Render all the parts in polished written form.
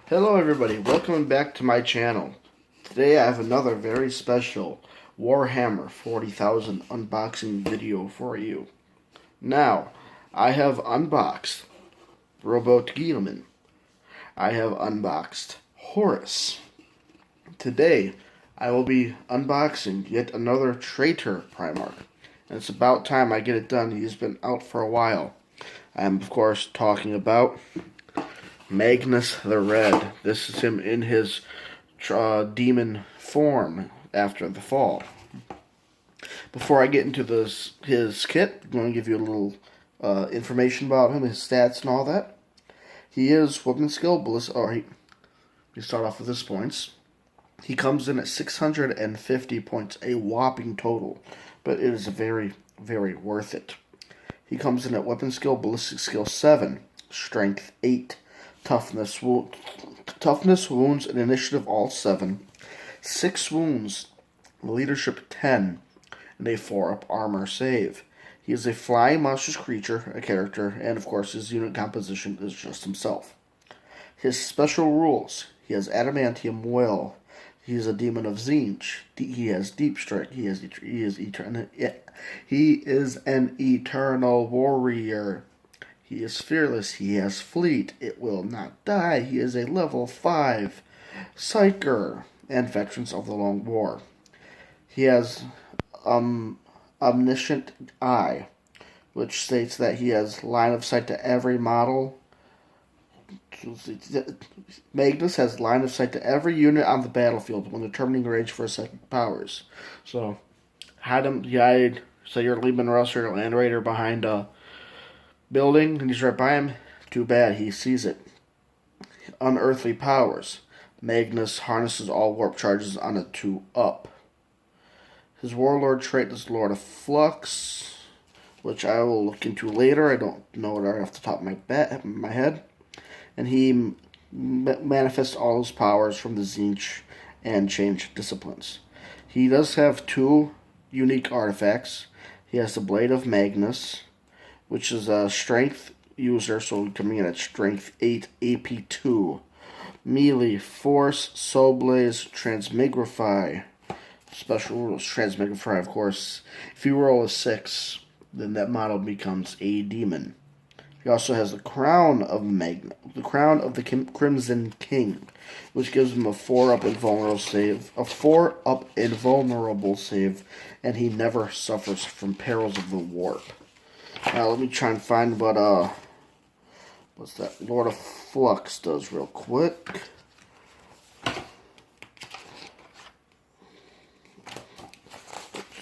Hello everybody, welcome back to my channel. Today I have another very special Warhammer 40,000 unboxing video for you. Now, I have unboxed Robot Guilliman. I have unboxed Horus. Today, I will be unboxing yet another traitor Primarch. And it's about time I get it done. He's been out for a while. I am, of course, talking about Magnus the Red. This is him in his demon form after the fall. Before I get into his kit, I'm going to give you a little information about him, his stats and all that. He is weapon skill, ballistic. We start off with his points. He comes in at 650 points, a whopping total, but it is very, very worth it. He comes in at weapon skill, ballistic skill 7, strength 8, toughness, wounds, and initiative all 7, 6 wounds, leadership 10, and a 4-up armor save. He is a flying monstrous creature, a character, and of course his unit composition is just himself. His special rules: he has adamantium will. He is a demon of Tzeentch. He has deep strike. He is an eternal warrior. He is fearless. He has fleet. It will not die. He is a level 5 psyker and veterans of the Long War. He has omniscient eye, which states that he has line of sight to every model. Magnus has line of sight to every unit on the battlefield when determining range for his psychic powers. So, hide him. Say you're Lehman Russ or Land Raider behind a building, and he's right by him. Too bad, he sees it. Unearthly powers. Magnus harnesses all warp charges on a 2-up. His warlord trait is Lord of Flux, which I will look into later. I don't know it right off the top of my head. And he manifests all his powers from the Tzeentch and change disciplines. He does have 2 unique artifacts. He has the Blade of Magnus, which is a strength user, so coming in at strength 8, AP 2. Melee, Force, Soul Blaze, Transmigrify. Special rules: Transmigrify, of course. If you roll a 6, then that model becomes a demon. He also has the Crown of the Crown of the Crimson King, which gives him a 4-up invulnerable save, and he never suffers from perils of the warp. Now let me try and find what's that Lord of Flux does real quick.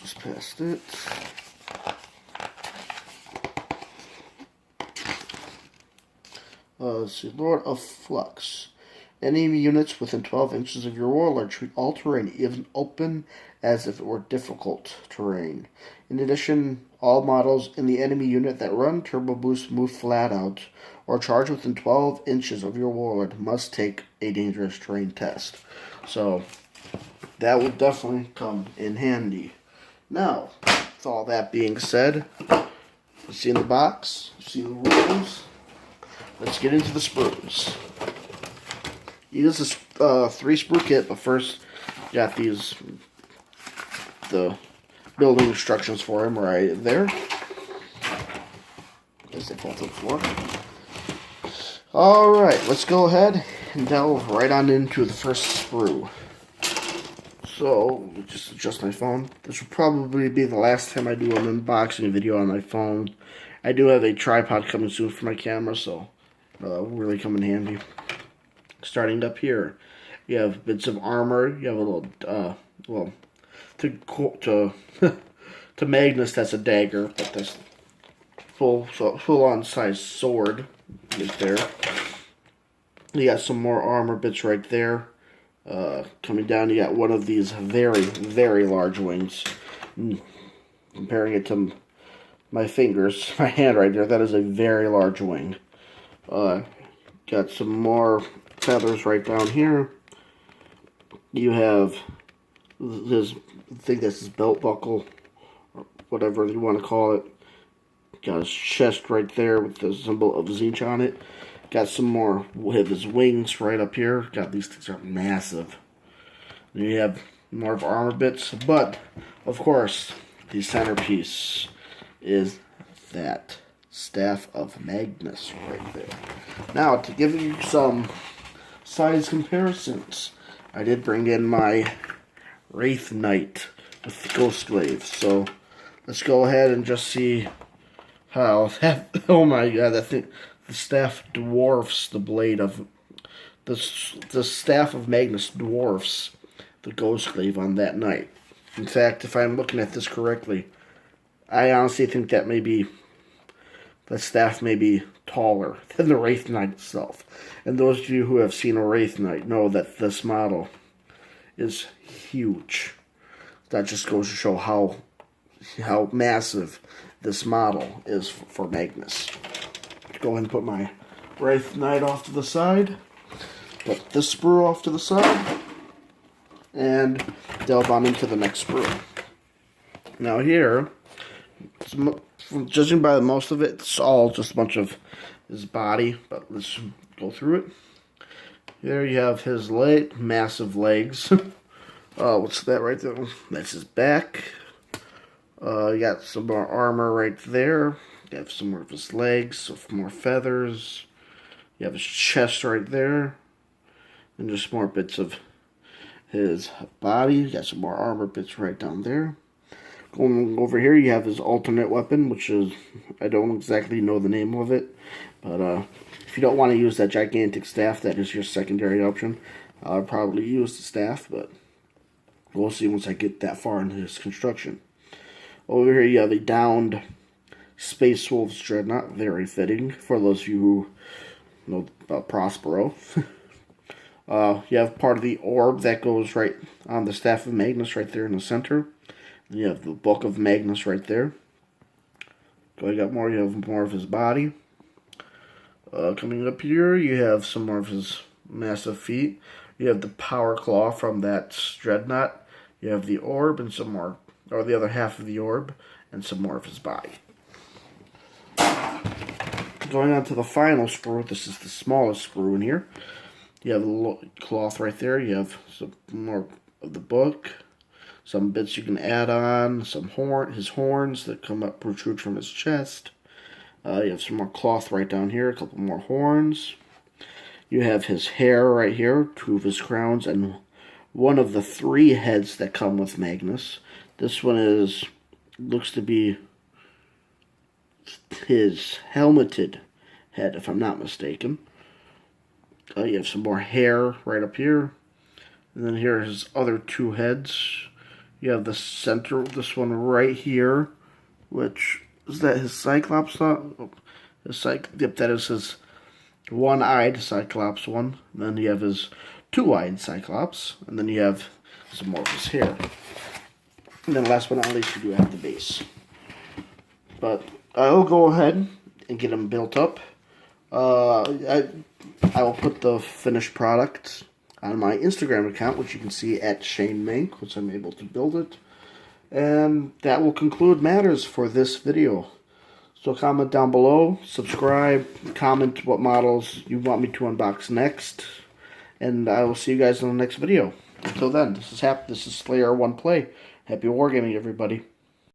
Just past it. Let's see, Lord of Flux. Enemy units within 12 inches of your warlord treat all terrain, even open, as if it were difficult terrain. In addition, all models in the enemy unit that run Turbo Boost, move flat out, or charge within 12 inches of your warlord must take a dangerous terrain test. So, that would definitely come in handy. Now, with all that being said, you've seen the box, you've seen the rules. Let's get into the sprues. It is a 3-sprue kit, but first, got the building instructions for him right there. As they fall to the floor. Alright, let's go ahead and delve right on into the first sprue. So, just adjust my phone. This will probably be the last time I do an unboxing video on my phone. I do have a tripod coming soon for my camera, so really come in handy. Starting up here, you have bits of armor. You have a little, to Magnus, that's a dagger, but that's full-on size sword right there. You got some more armor bits right there. Coming down, you got one of these very, very large wings. Comparing it to my fingers, my hand right there, that is a very large wing. Got some more feathers right down here. You have this, I think that's his belt buckle, or whatever you want to call it. Got his chest right there with the symbol of Tzeentch on it. Got some more of his wings right up here. God, these things are massive. Then you have more of armor bits, but of course, the centerpiece is that Staff of Magnus right there. Now, to give you some size comparisons, I did bring in my Wraith Knight with the Ghost Glaive. So let's go ahead and just see how that. Oh my God, that thing! The staff dwarfs the blade of the Staff of Magnus dwarfs the Ghost Glaive on that knight. In fact, if I'm looking at this correctly, I honestly think that maybe the staff may be taller than the Wraith Knight itself. And those of you who have seen a Wraith Knight know that this model is huge. That just goes to show how massive this model is for Magnus. Go ahead and put my Wraith Knight off to the side. Put this sprue off to the side. And delve on into the next sprue. Now here, judging by most of it, it's all just a bunch of his body. But let's go through it. There you have his massive legs. What's that right there? That's his back. You got some more armor right there. You have some more of his legs, some more feathers. You have his chest right there. And just more bits of his body. You got some more armor bits right down there. Going over here, you have his alternate weapon, which is, I don't exactly know the name of it. But if you don't want to use that gigantic staff, that is your secondary option. I'll probably use the staff, but we'll see once I get that far into his construction. Over here you have a downed Space Wolves Dreadnought, very fitting for those of you who know about Prospero. You have part of the orb that goes right on the Staff of Magnus right there in the center. Then you have the Book of Magnus right there. You have more of his body. Coming up here, you have some more of his massive feet. You have the Power Claw from that Dreadnought. You have the orb and some more, or the other half of the orb, and some more of his body. Going on to the final sprue, this is the smallest sprue in here. You have the cloth right there. You have some more of the book. Some bits you can add on. His horns that protrude from his chest. You have some more cloth right down here. A couple more horns. You have his hair right here. 2 of his crowns. And one of the 3 heads that come with Magnus. This one looks to be his helmeted head, if I'm not mistaken. You have some more hair right up here. And then here are his other 2 heads. You have the center, this one right here, which, is that his Cyclops? Yep, that is his one-eyed Cyclops one. And then you have his 2-eyed Cyclops. And then you have some more of his hair. And then last but not least, you do have the base. But I'll go ahead and get them built up. I will put the finished product on my Instagram account, which you can see at Shane Mank, which I'm able to build it. And that will conclude matters for this video. So comment down below, subscribe, comment what models you want me to unbox next, and I will see you guys in the next video. Until then, this is Slayer 1 Play. Happy wargaming, everybody.